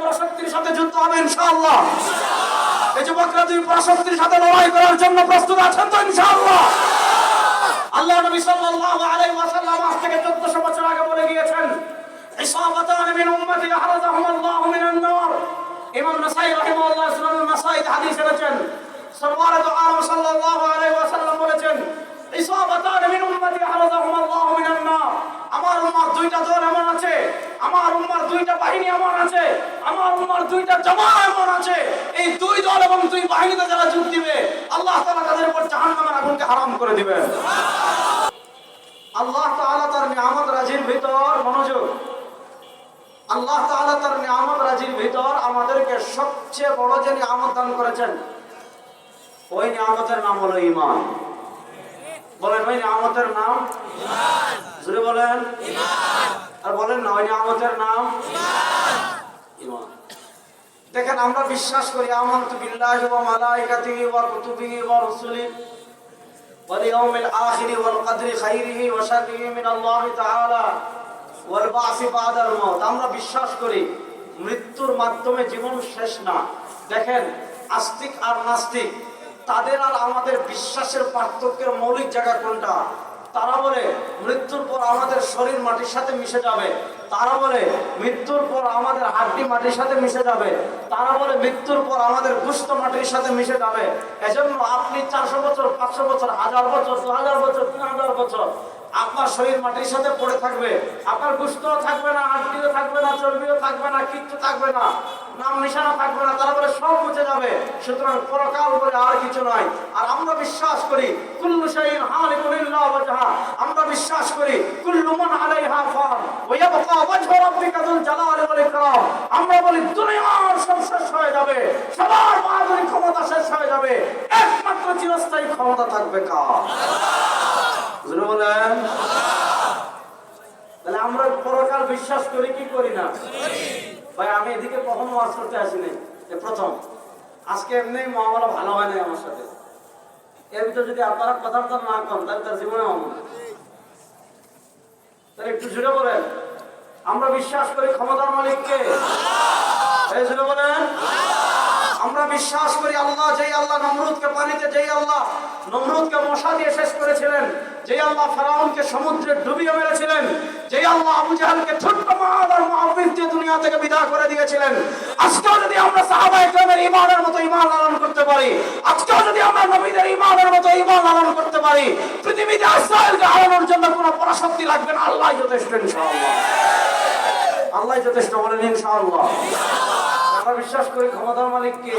পরাশক্তির সাথে যুদ্ধ হবে ইনশাআল্লাহ। এই যুবকরা দুই পরাশক্তির সাথে লড়াই করার জন্য প্রস্তুত আছেন তো ইনশাআল্লাহ? আল্লাহ নবী সাল্লাল্লাহু আলাইহি ওয়াসাল্লাম আজ থেকে 1400 বছর আগে বলে গিয়েছেন, ইসাবাতান মিন উম্মতি আহরাজাহুমুল্লাহু মিনান নার। ইমাম নাসাই রাহিমাহুল্লাহ সুনানুন নাসাই হাদিস এনেছেন, সরওয়ারে দু আলম সাল্লাল্লাহু আলাইহি ওয়াসাল্লাম বলেছেন, ইসাবাতান মিন উম্মতি আহরাজাহুমুল্লাহু মিনান নার। আমার উম্মার দুইটা দল এমন আছে, আমার উম্মার দুইটা বাহিনী এমন আছে, আমার উম্মার দুইটা জামাত এমন আছে, এই দুই দল এবং দুই বাহিনীতে যারা যোগ দিবে আল্লাহ তাআলা তাদের উপর জাহান্নামের আগুনকে হারাম করে দিবেন। আল্লাহ তাআলা তার নিয়ামত রাজির ভিতর, মনোযোগ, আল্লাহ তাআলা তার নিয়ামত রাজির ভিতর আমাদেরকে সবচেয়ে বড় যে নিয়ামত দান করেছেন, ওই নিয়ামতের নাম হলো ঈমান। বলেন ওই নিয়ামতের নাম ঈমান। জোরে বলেন ঈমান। আর বলেন না ওই নিয়ামতের নাম ঈমান। দেখেন আমরা বিশ্বাস করি আমানতু বিল্লাহি ওয়া মালাইকাতিহি ওয়া কুতুবিহি ওয়া রুসুলিহি ওয়াল ইয়াউমিল আখিরি ওয়াল কদরি খাইরিহি ওয়া শাররিহি মিনাল্লাহি তাআলা ওয়াল বাসি বাদাল মাউত। আমরা বিশ্বাস করি মৃত্যুর মাধ্যমে জীবন শেষ না। দেখেন আস্তিক আর নাস্তিক তাদের আর আমাদের বিশ্বাসের পার্থক্যের মৌলিক জায়গা কোনটা? তারা বলে মৃত্যুর পর আমাদের শরীর মাটির সাথে মিশে যাবে, তারা বলে মৃত্যুর পর আমাদের হাড্ডি মাটির সাথে মিশে যাবে, তারা বলে মৃত্যুর পর আমাদের গোশত মাটির সাথে মিশে যাবে। এজন্য আপনি 400 বছর, 500 বছর, 1000 বছর, 2000 বছর, 3000 বছর আপনার শরীর মাটির সাথে পড়ে থাকবে, আপনার গোশতও থাকবে না, হাড্ডিও থাকবে না, চর্বিও থাকবে না, কিচ্ছু থাকবে না, নাম নিশানা থাকবে না, তারা বলে সব মুছে যাবে। সুতরাং পরকাল বলে আর কিছু নয়। আর আমরা বিশ্বাস করি কুল্লু শাইইন হালিকুন ইল্লা ওয়াজহা। আমরা বিশ্বাস করি কুল্লু মান আলাইহা ফান ওয়া ইয়াবকা ওয়াজহু রাব্বিকা যুল জালালি ওয়াল ইকরাম। আমরা বলি দুনিয়ার সব শেষ হয়ে যাবে, সবার বাহাদুরি ক্ষমতা শেষ হয়ে যাবে, একমাত্র চিরস্থায়ী ক্ষমতা থাকবে কার? জোরে বলেন। তাহলে আমরা পরকাল বিশ্বাস করি কি করি না? ভাই আমি এদিকে কখনো ওয়াজ করতে আসিনি, প্রথম। আজকে এমনি মুআমালা ভালো হয় না আমার সাথে। এর ভিতরে যদি আপনারা কথাবার্তা না করেন তাহলে তার জীবনে অমন। তাহলে একটু জুড়ে বলেন আমরা বিশ্বাস করি ক্ষমতার মালিককে। এই জুড়ে বলেন আমরা বিশ্বাস করি আল্লাহ, যেই আল্লাহ নমরুদকে পানিতে, যেই আল্লাহ নমরুদকে মশা দিয়ে শেষ করেছিলেন, যেই আল্লাহ ফেরাউনকে সমুদ্রে ডুবিয়ে মেরেছিলেন, যেই আল্লাহ আবু জাহেলকে ছোট্ট মাদ আর মুআব্বিদ দিয়ে দুনিয়া থেকে বিদায় করে দিয়েছিলেন, আজকেও যদি আমরা সাহাবায়ে কেরামের ঈমানের মতো ঈমান লালন করতে পারি, আজকেও যদি আমরা নবীদের ঈমানের মতো ঈমান লালন করতে পারি, পৃথিবীতে ইসরায়েলকে হারানোর জন্য কোনো পরাশক্তি লাগবে না, আল্লাহই যথেষ্ট ইনশাআল্লাহ। আল্লাহই যথেষ্ট, বলেন ইনশাআল্লাহ। আমরা বিশ্বাস করি ক্ষমতার মালিক কে?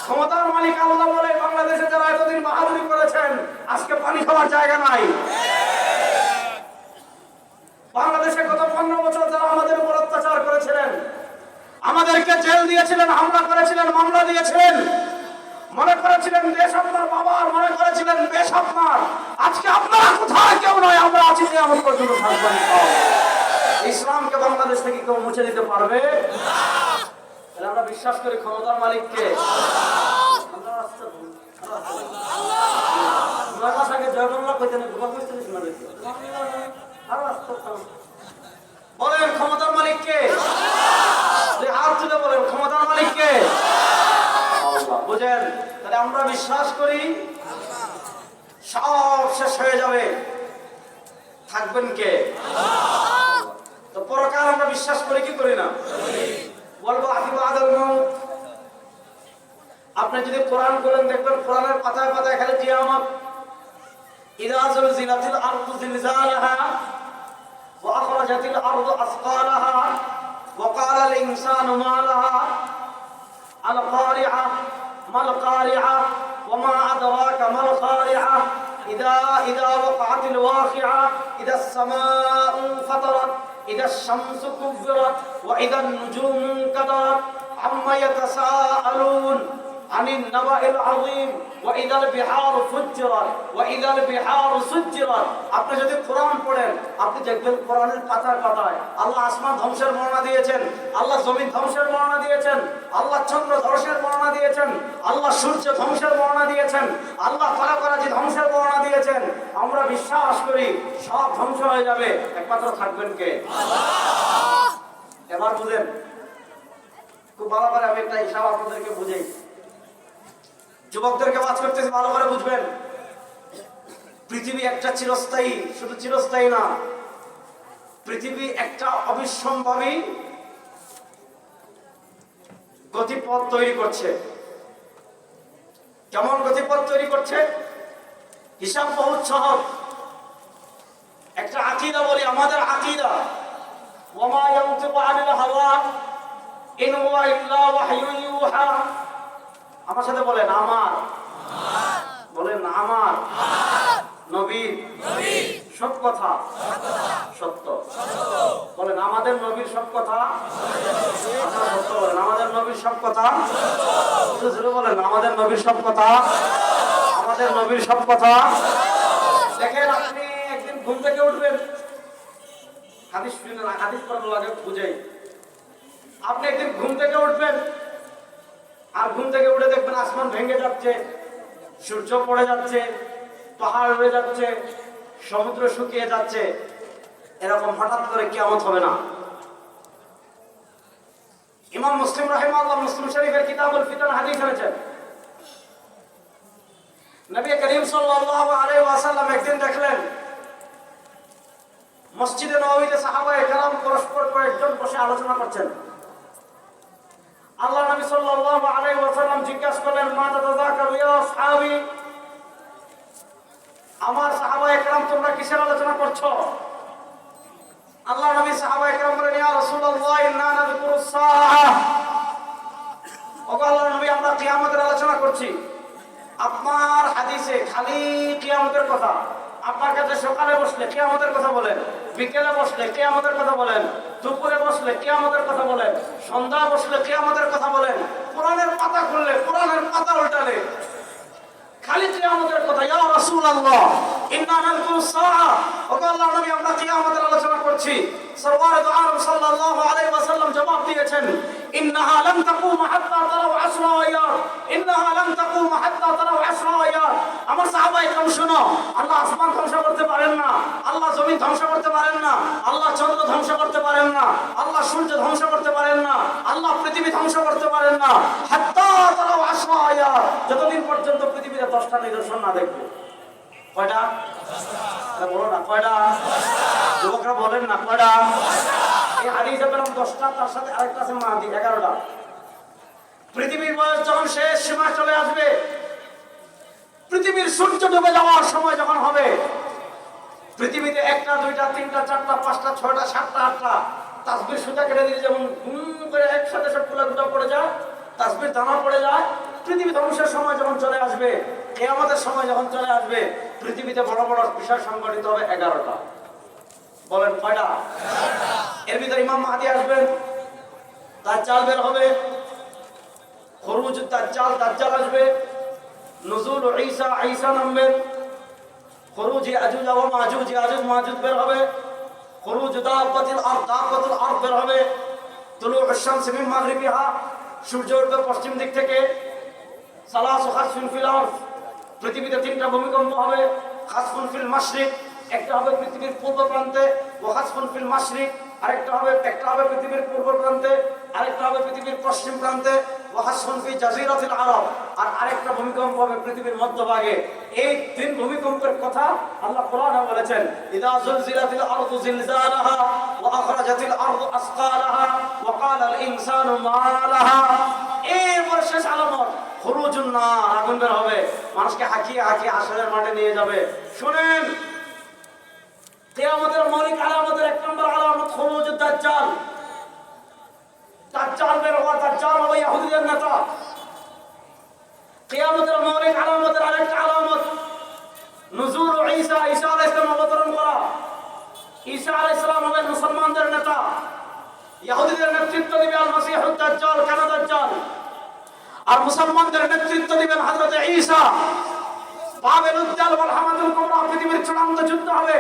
ক্ষমতার মালিক আল্লাহ। বলে বাংলাদেশে যারা এতদিন বাহাদুরি করেছেন আজকে পানি খাওয়ার জায়গা নাই। বাংলাদেশে গত 15 বছর যারা আমাদের উপর অত্যাচার করেছিলেন, আমাদেরকে জেল দিয়েছিলেন, হামলা করেছিলেন, মামলা দিয়েছিলেন, মনে করেছিলেন দেশ আপনার বাবার, মনে করেছিলেন দেশ আপনার, আজকে আপনারা কোথায় কেউ নয়, আমরা আছি যে আমার পর্যন্ত থাকবেন। ইসলামকে বাংলাদেশ থেকে কেউ মুছে দিতে পারবে না। আমরা বিশ্বাস করি ক্ষমতার মালিককে। বলেন ক্ষমতার মালিককে। হাত তুলে বলেন ক্ষমতার মালিককে। বুঝেন? তাহলে আমরা বিশ্বাস করি সব শেষ হয়ে যাবে, থাকবেন কে? তো পরকাল আমরা বিশ্বাস করি কি করি না? বলবো আদিবা আদল মাউত। আপনি যদি কোরআন করেন দেখবেন কোরআনের পাতায় পাতায় খালি কিয়ামত। ইযা যুলজিলাতিল আরদু জিলজালাহা ওয়া আখরাজাতিল আরদু আসকালাহা ওয়া ক্বালাল ইনসানু মা লাহা আল কারিআ মাল কারিআ ওয়া মা আদরাকা মাল কারিআ ইযা ওয়াকাতিল ওয়াকিআ ইযাস সামাউ ফাতারাত إذا الشمس كورت وإذا النجوم انكدرت عما يتساءلون عن النبأ العظيم وإذا البحار فجرت وإذا البحار سجرت। আপনি যদি কোরআন পড়েন আপনি দেখবেন কোরআনের পাতায় পাতায় আল্লাহ আসমান ধ্বংসের বর্ণনা দিয়েছেন, আল্লাহ জমিন ধ্বংসের বর্ণনা দিয়েছেন, আল্লাহ চন্দ্র ধ্বংসের বর্ণনা দিয়েছেন, আল্লাহ সূর্য ধ্বংসের বর্ণনা দিয়েছেন, আল্লাহ তারাকারাজি ধ্বংসের বর্ণনা দিয়েছেন। আমরা বিশ্বাস করি সব ধ্বংস হয়ে যাবে, একমাত্র থাকবেন কে? আল্লাহ। এবার বুঝেন খুব ভালো করে আমি একটা হিসাব আপনাদেরকে বুঝাই, যুবকদেরকে ওয়াজ করতেছি, ভালো করে বুঝবেন। পৃথিবী একটা চিরস্থায়ী, শুধু চিরস্থায়ী না, পৃথিবী একটা অবিসম্ভাবী গতিপথ তৈরি করছে। কেমন গতিপথ তৈরি করছে? হিসাব বহুত সহজ। একটা আকীদা বলি, আমাদের আকীদা, ওয়ামা ইয়ানতিকু আনিল হাওয়া ইন হুয়া ইল্লা ওয়াহয়ুন ইউহা। আমার সাথে বলেন আমার, বলেন আমার নবী সব কথা সত্য। বলেন আমাদের নবীর সব কথা সত্য। বলেন আমাদের নবীর সব কথা জোরে বলেন, আমাদের নবীর সব কথা, আমাদের নবীর সব কথা। দেখেন, আপনি একদিন ঘুম থেকে উঠবেন, হাদিস শুনেন, হাদিস পড়ার লাগে বুঝাই। আপনি একদিন ঘুম থেকে উঠবেন, আর ঘুম থেকে উঠে দেখবেন আসমান ভেঙে যাচ্ছে, সূর্য পড়ে যাচ্ছে, পাহাড় উড়ে যাচ্ছে, সমুদ্র শুকিয়ে যাচ্ছে। এরকম হঠাৎ করে কিয়ামত হবে না। ইমাম মুসলিম রাহিমাহুল্লাহ মুসলিম শরীফের কিতাবুল ফিতান হাদিস এনেছেন, নবী করিম সাল্লাল্লাহু আলাইহি ওয়াসাল্লাম একদিন দেখলেন মসজিদে নববীতে সাহাবায়ে কেরাম পরস্পর কয়েকজন বসে আলোচনা করছেন। আল্লাহ নবী সাল্লাল্লাহু আলাইহি ওয়াসাল্লাম জিজ্ঞাসা করলেন, মা তাতাযাকারু ইয়া আসহাবি, আমার সাহাবায়ে কেরাম তোমরা কিসের আলোচনা করছো? আল্লাহ নবী সাহাবায়ে কেরাম বলেন, ইয়া রাসূলুল্লাহ ইন্না নাযকুরুস সাআহ। ওগো আল্লাহর নবী, আমরা কিয়ামতের আলোচনা করছি। আপনার হাদিসে খালি কিয়ামতের কথা। আপনার কাছে সকালে বসলে কিয়ামতের কথা বলেন, বিকেলে বসলে কিয়ামতের কথা বলেন, দুপুরে বসলে কিয়ামতের কথা বলেন, সন্ধ্যা বসলে কিয়ামতের কথা বলেন, কোরআনের পাতা খুললে, কোরআনের পাতা উল্টালে খালি কিয়ামতের কথা। ইয়া রাসূলুল্লাহ ইন্না নাযকুরুস সাআহ। ওগো আল্লাহর নবী, আমরা কিয়ামতের আলোচনা করছি। সরওয়ারে দু আলম সাল্লাল্লাহু আলাইহি ওয়াসাল্লাম জবাব দিয়েছেন, ইন্নাহা লান তাকুম হাত্তা তারাউ আশরা আয়াত, ইন্নাহা লান তাকুম হাত্তা তারাউ আশরা আয়াত। আমার সাহাবায়ে কেরাম শুনো, আল্লাহ আসমান ধ্বংস করতে পারেন না, আল্লাহ জমিন ধ্বংস করতে পারেন না, আল্লাহ চন্দ্র ধ্বংস করতে পারেন না, আল্লাহ সূর্য ধ্বংস করতে পারেন না, আল্লাহ পৃথিবী ধ্বংস করতে পারেন না, হাত্তা তারাউ আশরা আয়াত, যতদিন পর্যন্ত পৃথিবীতে 10টা নিদর্শন না দেখবে। কয়টা? বলো না কয়টা? যুবকরা বলেন না কয়টা? এই হাদিসে পেলাম 10টা, তার সাথে আরেকটা আছে মাহাদি, 11টা। পৃথিবীর বয়স যখন শেষ সীমায় চলে আসবে, পৃথিবীর সূর্য ডুবে যাওয়ার সময় যখন হবে, পৃথিবীতে 1টা 2টা 3টা 4টা 5টা 6টা 7টা 8টা তাসবির সুতা কেটে দিয়ে যেমন গুম করে একসাথে সবগুলো গুটা পড়ে যায়, তাসবির দানা পড়ে যায়। পৃথিবী ধ্বংসের সময় যখন চলে আসবে, কিয়ামতের সময় যখন চলে আসবে, পৃথিবীতে বড় বড় বিষয় সংগঠিত হবে 11টা। বলেন কয়টা? এর ভিতরে ইমাম মাহদী আসবেন, দাজ্জাল বের হবে, খুরুজ দাজ্জাল, দাজ্জাল আসবে, নুজুল ঈসা, ঈসা নামবেন, খুরুজ ইয়াজুজ ওয়া মাজুজ, ইয়াজুজ মাজুজ বের হবে, খুরুজ দাব্বাতিল আরদ, দাব্বাতুল আরদ বের হবে, তুলুউশ শামস মিন মাগরিবিহা, সূর্য উঠবে পশ্চিম দিক থেকে, সালাসু খাসফিন ফিল আরদ, পৃথিবীতে 3টা ভূমিকম্প হবে, খাসফুন ফিল মাশরিক, একটা হবে পৃথিবীর পূর্ব প্রান্তে, ওয়া খাসফুন ফিল মাশরিক, আরেকটা হবে, একটা হবে পৃথিবীর পূর্ব প্রান্তে, আরেকটা হবে পৃথিবীর পশ্চিম প্রান্তে, ওয়া খাসফুন ফি জাজিরাতিল আরব, আর আরেকটা ভূমিকম্প হবে পৃথিবীর মধ্যভাগে। এই 3 ভূমিকম্পের কথা আল্লাহ কোরআনে বলেছেন, ইযা যুলজিলাতিল আরদু জিলজালাহা ওয়া আখরাজাতিল আরদু আসকালাহা ওয়া ক্বালাল ইনসানু মা লাহা। এরপর শেষ আলামত খুরুজুন নার, আগুন বের হবে, মানুষকে হাঁকিয়ে হাঁকিয়ে হাসরের মাঠে নিয়ে যাবে। শুনেন, কিয়ামতের মৌলিক আলামতের 1 নম্বর আলামত খুরুজুদ দাজ্জাল। দাজ্জাল বের হওয়া, দাজ্জাল হবে ইহুদিদের নেতা। কিয়ামতের মৌলিক আলামতের আরেকটা আলামত নুজুল ঈসা, ঈসা আলাইহিস সালাম অবতরণ করা। ঈসা আলাইহিস সালাম হবে মুসলমানদের নেতা, ইহুদিদের নেতৃত্ব দিবে আল মাসিহুদ দাজ্জাল, কেন দাজ্জাল, আর মুসলমানদের নেতৃত্ব দিবেন হযরত ঈসা। বাবেল উদ্দাল ওয়াল হামাদুল কুবরা, পৃথিবীর চূড়ান্ত যুদ্ধ হবে।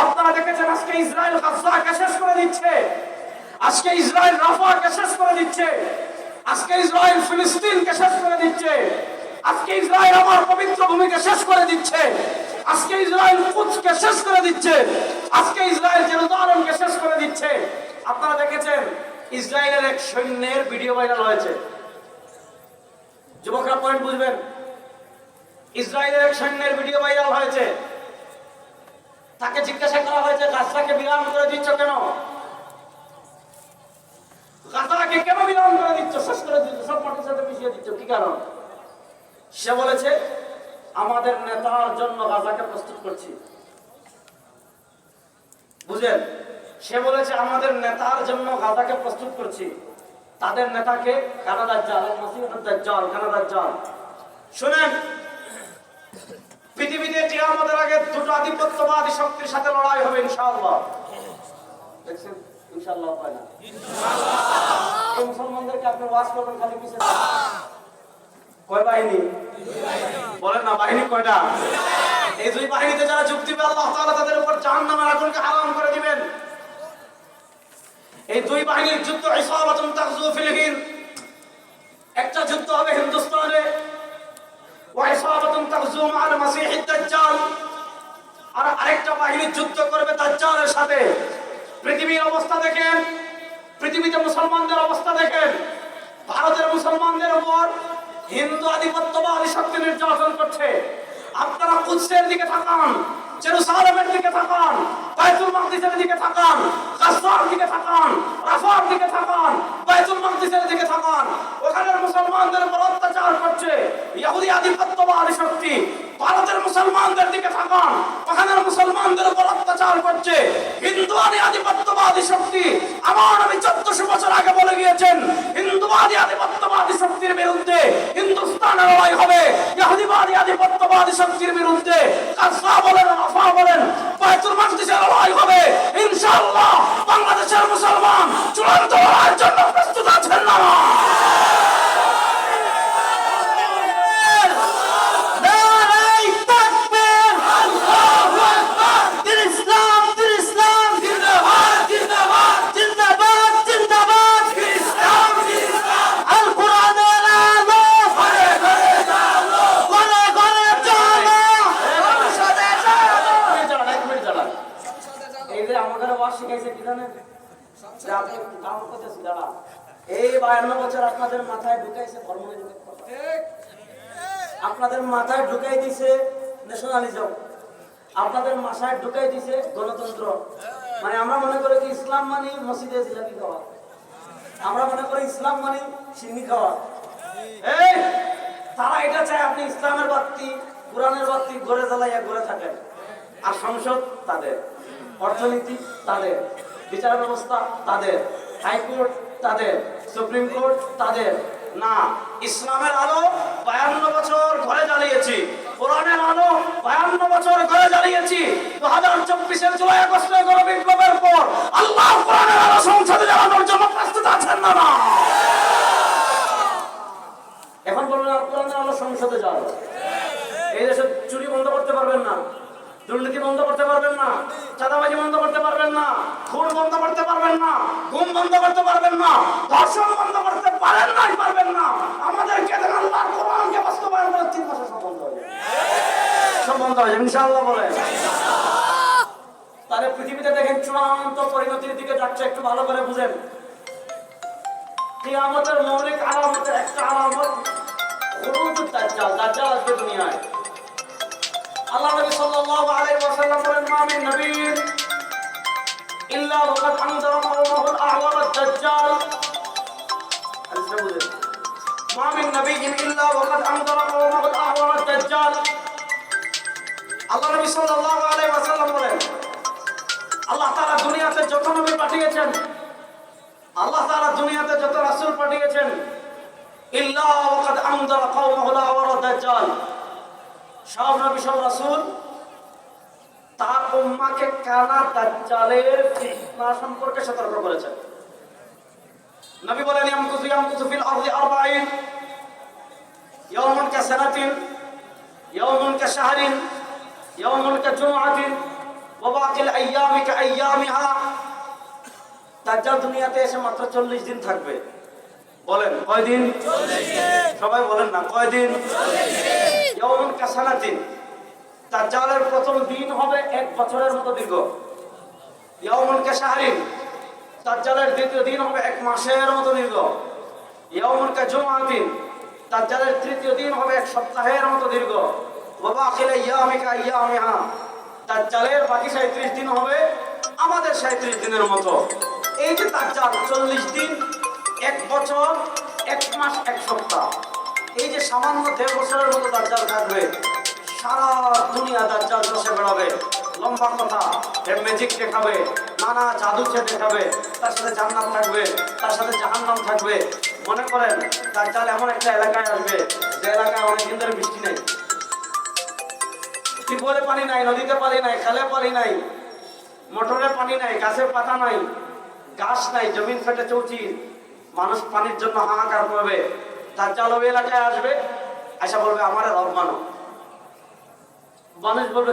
আপনারা দেখেছেন আজকে ইসরায়েল গাজাকে শেষ করে দিচ্ছে, আজকে ইসরায়েল রাফাকে শেষ করে দিচ্ছে, আজকে ইসরায়েল ফিলিস্তিনকে শেষ করে দিচ্ছে, আজকে ইসরায়েল আমার পবিত্র ভূমিকে শেষ করে দিচ্ছে, আজকে ইসরায়েল কুদসকে শেষ করে দিচ্ছে, আজকে ইসরায়েল জেরুজালেমকে শেষ করে দিচ্ছে। আপনারা দেখেছেন ইসরায়েলের এক সৈন্যের ভিডিও ভাইরাল হয়েছে। যুবকরা পয়েন্ট বুঝবেন, ইসরায়েলের এক সৈন্যের ভিডিও ভাইরাল হয়েছে। তাকে জিজ্ঞাসা করা হয়েছে, গাছটাকে বিরাম করে দিচ্ছ কেন? গাছটাকে কেন বিরাম করে দিচ্ছ, শেষ করে দিচ্ছ, সব মাটির সাথে মিশিয়ে দিচ্ছ, কি কারণ? সে বলেছে, আমাদের নেতার জন্য গাজাকে প্রস্তুত করছি। বুঝলেন? সে বলেছে আমাদের নেতার জন্য গাজাকে প্রস্তুত করছি। তাদের নেতাকে কানাডার জাল, জাল, কানাডার জাল। শুনেন, পৃথিবীতে কিয়ামতের আগে দুটো আধিপত্যবাদী শক্তির সাথে লড়াই হবে ইনশাআল্লাহ। দেখছেন, ইনশাআল্লাহ হয় না। ইনশাআল্লাহ। এই মুসলমানদেরকে আপনি ওয়াজ করবেন খালি পিছে। কয় বাহিনী? বলেন না, বাহিনী কয়টা? এই দুই বাহিনীতে যারা যোগ দিবে আল্লাহ তাআলা তাদের উপর জাহান্নামের আগুনকে হারাম করে দিবেন। এই দুই বাহিনীর যুদ্ধ ইসাবাতুন তাগজু ফিল হিন্দ। একটা যুদ্ধ হবে হিন্দুস্তানে, ওয়া ইসাবাতুন তাগজু মা'আল মাসীহিদ দাজ্জাল। আর আরেকটা বাহিনী যুদ্ধ করবে দাজ্জালের সাথে। পৃথিবীর অবস্থা দেখেন, পৃথিবীতে মুসলমানদের অবস্থা দেখেন। ভারতের মুসলমানদের উপর হিন্দু আধিপত্যবাদী শক্তি নির্যাতন করছে। আপনারা কুদসের দিকে তাকান, জেরুসালেমের দিকে তাকান, বাইতুল মাকদিসের দিকে তাকান, গাজার দিকে তাকান, রাফার দিকে তাকান, বাইতুল মাকদিসের দিকে তাকান। ওখানের মুসলমানদের উপর অত্যাচার করছে ইহুদি আধিপত্যবাদী শক্তি। ভারতের মুসলমানদের দিকে তাকান, ওখানের মুসলমানদের উপর অত্যাচার করছে হিন্দুয়ানি আধিপত্যবাদী শক্তি। আমার নবী 1400 বছর আগে বলে গিয়েছেন, হিন্দুবাদী আধিপত্যবাদী শক্তির বিরুদ্ধে হিন্দুস্তানের লড়াই হবে, ইহুদিবাদী আধিপত্যবাদী শক্তির বিরুদ্ধে গাজা বলেন, রাফা বলেন, বাইতুল মাকদিসের লড়াই হবে ইনশাআল্লাহ। বাংলাদেশের মুসলমান চূড়ান্ত লড়াইয়ের জন্য প্রস্তুত আছেন না? এই 52 বছর আপনাদের মাথায় ঢুকাইছে আপনাদের মাথায় ঢুকাই দিছে ন্যাশনালিজম, আপনাদের মাথায় ঢুকাই দিছে গণতন্ত্র। মানে আমরা মনে করি কি ইসলাম মানে মসজিদে জিলাপি খাওয়া, আমরা মনে করি ইসলাম মানে সিন্নি খাওয়া। এই তারা এটা চায় আপনি ইসলামের বাতি, কোরআনের বাতি ঘরে জ্বালাইয়া ঘরে থাকেন। আর সংসদ তাদের, অর্থনীতি তাদের, বিচার ব্যবস্থা তাদের, হাইকোর্ট তাদের, সুপ্রিম কোর্ট তাদের। না, ইসলামের আলো 52 বছর ঘরে জ্বালিয়েছি, কোরআনের আলো 52 বছর ঘরে জ্বালিয়েছি। 2024-এর জুলাই আগস্টের গণবিপ্লবের পর আল্লাহ কোরআনের আলো সংসদে জ্বালানোর জন্য প্রস্তুত আছেন না? না, এখন বলুন আর কোরআনের আলো সংসদে যাও। এই দেশে চুরি বন্ধ করতে পারবেন না, দুর্নীতি বন্ধ করতে পারবেন না, চাঁদাবাজি বন্ধ করতে পারবেন না, খুন বন্ধ করতে পারবেন না, গুম বন্ধ করতে পারবেন না, ধর্ষণ বন্ধ করতে পারেন নাই, পারবেন না। আমাদেরকে আল্লাহর কোরআনকে বাস্তবায়ন করে 3 মাসে সব বন্ধ হয়ে যাবে, সব বন্ধ হয়ে যাবে ইনশাআল্লাহ বলেন। তাহলে পৃথিবীতে দেখেন চূড়ান্ত পরিণতির দিকে যাচ্ছে, একটু ভালো করে বুঝেন। কিয়ামতের মৌলিক আলামতের একটা আলামত খুরুজুদ দাজ্জাল, দাজ্জাল আসবে দুনিয়ায়। আল্লাহ নবী সাল্লাল্লাহু আলাইহি ওয়াসাল্লাম বলেন, মা মিন নবিয়্যিন ইল্লা ওয়াকাদ আনযারা কওমাহু আল-আ'ওয়ার আদ-দাজ্জাল। আচ্ছা বুঝেন, মা মিন নবিয়্যিন ইল্লা ওয়াকাদ আনযারা কওমাহু আল-আ'ওয়ার আদ-দাজ্জাল। আল্লাহ নবী সাল্লাল্লাহু আলাইহি ওয়াসাল্লাম বলেন, আল্লাহ তাআলা দুনিয়াতে যত নবী পাঠিয়েছেন, আল্লাহ তাআলা দুনিয়াতে যত রাসূল পাঠিয়েছেন, ইল্লা ওয়াকাদ আনযারা কওমাহু আল-আ'ওয়ার আদ-দাজ্জাল, সব নবী সব রাসূল তার উম্মাহকে কানা দাজ্জালের ফিতনা সম্পর্কে সতর্ক করেছেন। নবী বলেন, ইয়ামকুযু ফিল আরদি 40 ইয়াওমান কাসানাতিন ইয়াওমান কাশাহরিন ইয়াওমান কাজুমআতিন ওয়া বাকিল আইয়ামি কাআইয়ামিহা। দাজ্জাল দুনিয়াতে এসে মাত্র 40 দিন থাকবে। বলেন কয়দিন? 40 দিন। সবাই বলেন না কয়দিন? 40 দিন। ইয়াওমান কাসানাতিন, দাজ্জালের প্রথম দিন হবে 1 বছরের মতো দীর্ঘ। ইয়াওমান কাশাহরিন, দাজ্জালের দ্বিতীয় দিন হবে 1 মাসের মতো দীর্ঘ। ইয়াউমুল কাজুমাতিন, দাজ্জালের তৃতীয় দিন হবে 1 সপ্তাহের মতো দীর্ঘ। ওয়া বাকিল ইয়ামিকা ইয়ামিহা, দাজ্জালের বাকি 37 দিন হবে আমাদের 37 দিনের মতো। এই যে দাজ্জাল 40 দিন, 1 বছর, 1 মাস, 1 সপ্তাহ, এই যে সামান্য 1.5 বছরের মতো দাজ্জাল থাকবে। সারা দুনিয়া দাজ্জাল চষে বেড়াবে। লম্বা কথা, ম্যাজিক দেখাবে, নানা জাদু দেখাবে, তার সাথে জান্নাত থাকবে, তার সাথে জাহান্নাম থাকবে। মনে করেন দাজ্জাল এমন একটা এলাকায় আসবে যে এলাকায় অনেকদিন ধরে বৃষ্টি নেই, টিউবওয়েলে পানি নাই, নদীতে পানি নাই, খালে পানি নাই, মোটরে পানি নাই, গাছের পাতা নাই, গাছ নাই, জমিন ফেটে চৌচির, মানুষ পানির জন্য হাহাকার করবে। দাজ্জাল ওই এলাকায় আসবে, আশা বলবে আমার রব মানো। মানুষ বলবে